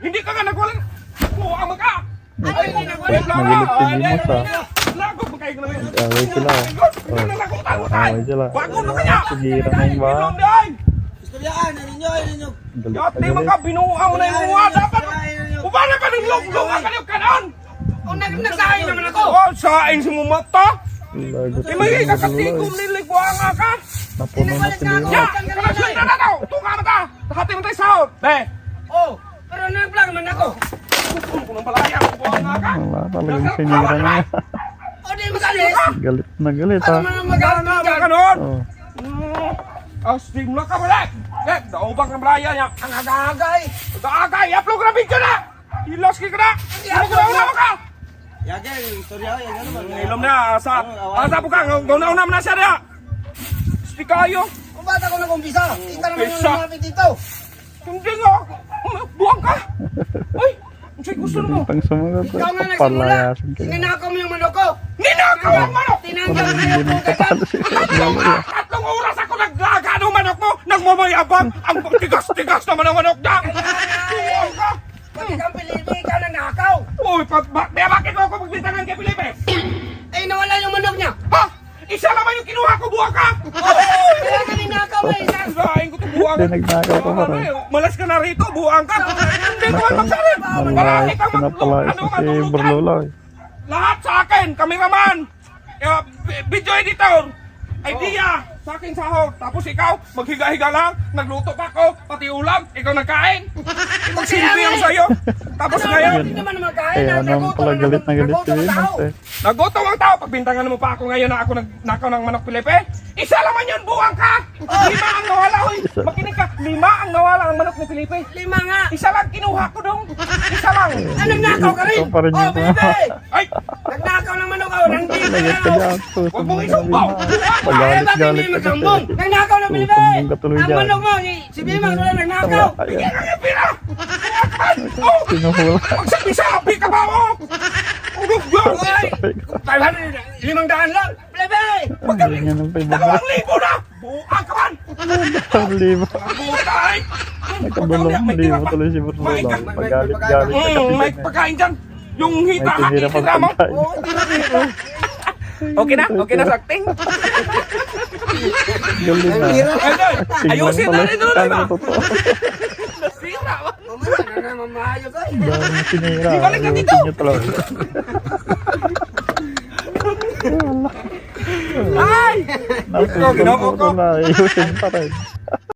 Hindi ka nga nagwala. Buang mo ka. Nagilit din mo sa. Lagot mo kayo naman. Away sila. Away sila. Bago na kanya. Sigira na yung ba? Istoryaan, ninyo. Galit Yat, di na man galit. ka binuha mo na yung mga dapat. Upala ka ng log-log ang kanil kanon. O, nagsahin naman ako. Oh, saing si mo mata. Lagot Di may na kakatigom galit. niligwa nga ka. Napuno na sila. Ya, kanasay na daw. Tunga na ka. Nakati mo tayo sahod. Be. Oh, pero nag-vlog man ako. Kukunin ko ng balaya. Buang nga ka. Wala talagang sinira niya. O, di magalis. Galit na galit Ano ha. man ang Magana magalit na dyan? kanon. Oh. Astig na ka balik. Eh, daubang ng balaya niya. Ang agagay. Agagay. Upload ka na video na. Ilos ka na. Ano ko na mo ka? Yagan, istorya, yagan naman. Ilom na. Asa po ka. Gauna-una mo na siya niya. Astig kayo. Kung ba't ako nag-umpisa? Kita naman yung Umpisa? lumapit dito. Hindi nga. Buwang ka. Uy. Ang sa'yo gusto mo. Pang sumunod. Ikaw nga nagsimula. Palayasin ka. Ninakaw mo yung manok ko. Ninakaw ang manok. Tinanggal mo yung Hindi pugat. kapalo si Lolo. Tatlong oras ako naglaga ng manok mo. Nagmamayabang. Ang tigas-tigas naman ang manok niya. Buwang ka. Pati kang Pilipi, ikaw nanakaw. Uy, bakit mo ako magbintangan kay Felipe? Eh, nawala yung manok niya. Ha? Isa naman yung kinuha ko, buwang ka! Kaya ka ninakaw mo isa. Sahin ko to, buwang Hindi nagnakaw ka pa rin. Malas ka na rito, buwang ka! Hindi ko man magsalit! Malayas ka na palayas na si Berlola. Lahat sa akin, kameraman, video editor, idea, sa akin sahod. Tapos ikaw, maghiga-higa lang, nagluto pa ako, pati ulam, ikaw nagkain. Magsilbi ang sa'yo. Tapos ngayon, Hindi naman magkain. Eh, ano pala galit na galit si Venus eh. nagutom ang tao. Pagbintangan mo pa ako ngayon na ako nagnakaw ng manok Felipe. Isa naman yun, buwang ka! 5 ang nawala, hoy! Makinig ka, 5 ang nawala ang manok ni Felipe. 5 nga. Isa lang kinuha ko dong. Isa lang. Ah, nagnakaw ka rin. Ikaw pa rin Oh, yung Pilipi. Ay! Nagnakaw ng manok ako. Nandito Lagat ka na. dyan. Huwag Susunod mong na isumbaw! Bima. Ay, Pagalit-galit bakit ka hindi kasi. magsumbong? Nagnakaw ng Pilipi. Susumbong ka tuloy Ang dyan. manok mo, si Bimang wala nagnakaw. Bigyan ka ng pira! Oh! Sinuhula. Magsabi-sabi ka ba ako? Ulog yan! Ay, 500 lang. Pilipi. Hindi nga ng 500. 2,000 na! Buang ka man! Ang lima. Butay! Nakabulong. Hindi mo tuloy si Berlola. Pagalit-galit ka kasi. May pagkain dyan! Yung hita, May tinira pang hita mo! pagkain. Oo, tira-tira. Okay na? Okay na sa acting? Galing na. Ayusin na rin doon, Kala diba? ko totoo. Sira ba? Mamaya na naman maayos ay. Dahil mo sinira. Di balik na Ayusin dito. niyo talaga. Ay! Napupunta Ginoo ko. na. Ayusin pa rin.